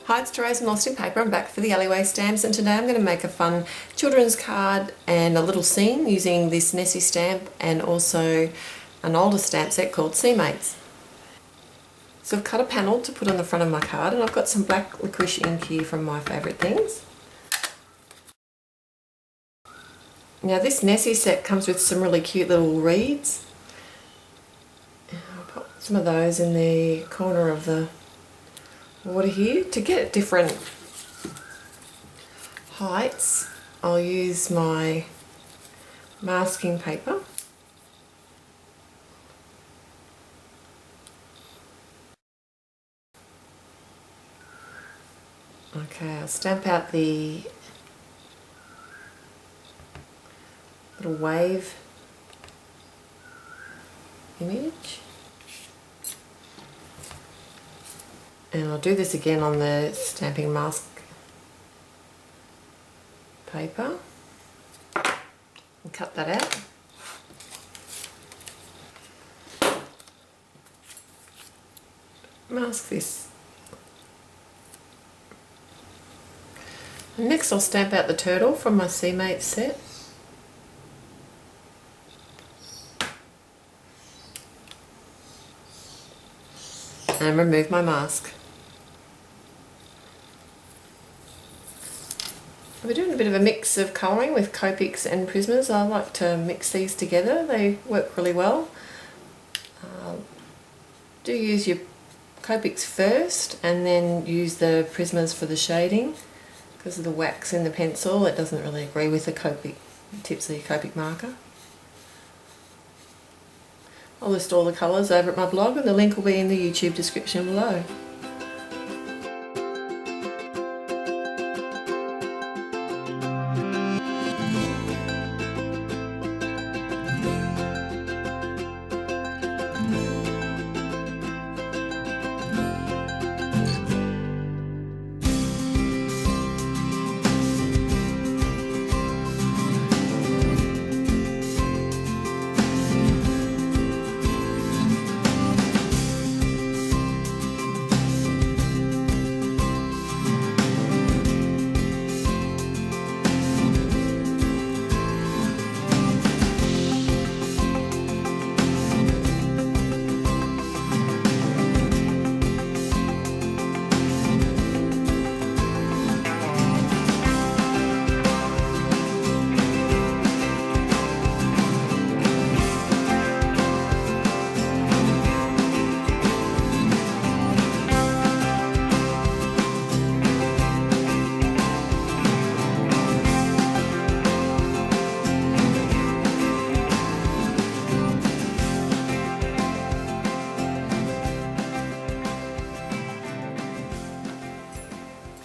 Hi, it's Therese from Lost in Paper. I'm back for the Alleyway Stamps, and today I'm going to make a fun children's card and a little scene using this Nessie stamp and also an older stamp set called Sea Mates. So I've cut a panel to put on the front of my card, and I've got some black licorice ink here from My Favourite Things. Now this Nessie set comes with some really cute little reeds. I'll put some of those in the corner of the water here. To get different heights, I'll use my masking paper. Okay, I'll stamp out the little wave image. And I'll do this again on the stamping mask paper and cut that out. Mask this. And next I'll stamp out the turtle from my Sea Mates set. And remove my mask. We're doing a bit of a mix of colouring with Copics and Prismas. I like to mix these together, they work really well. Do use your Copics first and then use the Prismas for the shading. Because of the wax in the pencil, it doesn't really agree with the Copic tips of your Copic marker. I'll list all the colours over at my blog, and the link will be in the YouTube description below.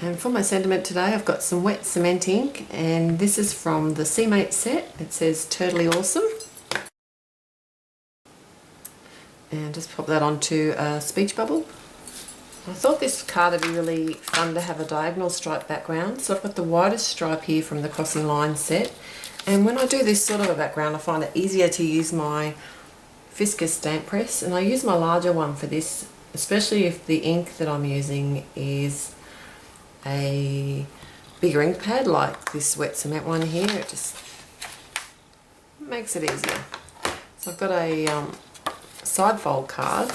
And for my sentiment today, I've got some wet cement ink, and this is from the Sea Mates set. It says Turtley Awesome. And just pop that onto a speech bubble. I thought this card would be really fun to have a diagonal stripe background, so I've got the widest stripe here from the Crossing Line set. And when I do this sort of a background, I find it easier to use my Fiskus stamp press, and I use my larger one for this, especially if the ink that I'm using is a bigger ink pad like this wet cement one here. It just makes it easier. So I've got a side fold card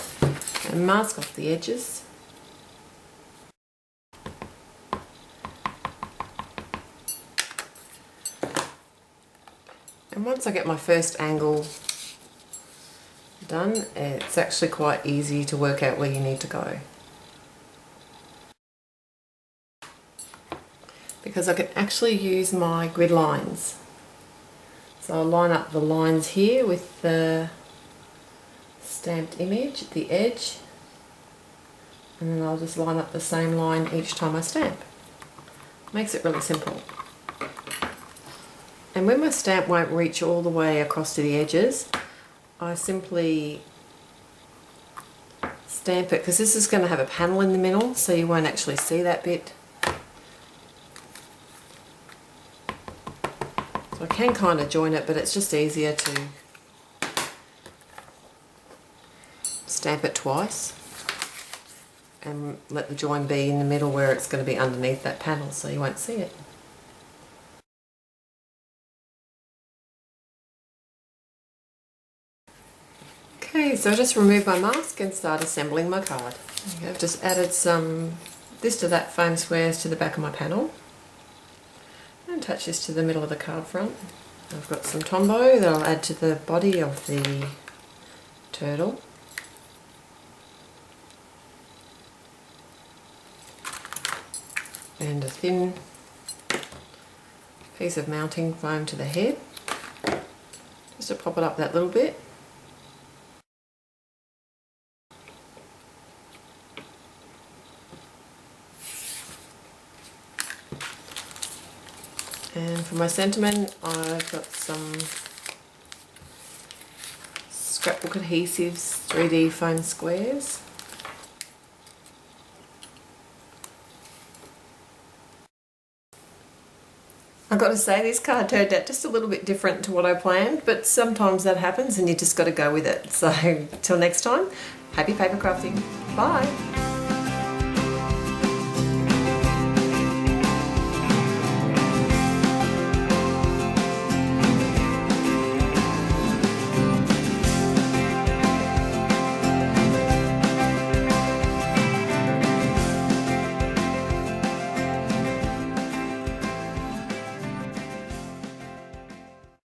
and mask off the edges. And once I get my first angle done, it's actually quite easy to work out where you need to go. Because I can actually use my grid lines. So I'll line up the lines here with the stamped image at the edge, and then I'll just line up the same line each time I stamp. Makes it really simple. And when my stamp won't reach all the way across to the edges, I simply stamp it, because this is going to have a panel in the middle, so you won't actually see that bit. I can kind of join it, but it's just easier to stamp it twice. and let the join be in the middle where it's going to be underneath that panel, so you won't see it. Okay, so I just removed my mask and start assembling my card. I've just added some this to that foam squares to the back of my panel and attach this to the middle of the card front. I've got some Tombow that I'll add to the body of the turtle. And a thin piece of mounting foam to the head, just to pop it up that little bit. And for my sentiment, I've got some scrapbook adhesives, 3D foam squares. I've got to say, this card turned out just a little bit different to what I planned, but sometimes that happens and you just got to go with it. So, till next time, happy paper crafting. Bye!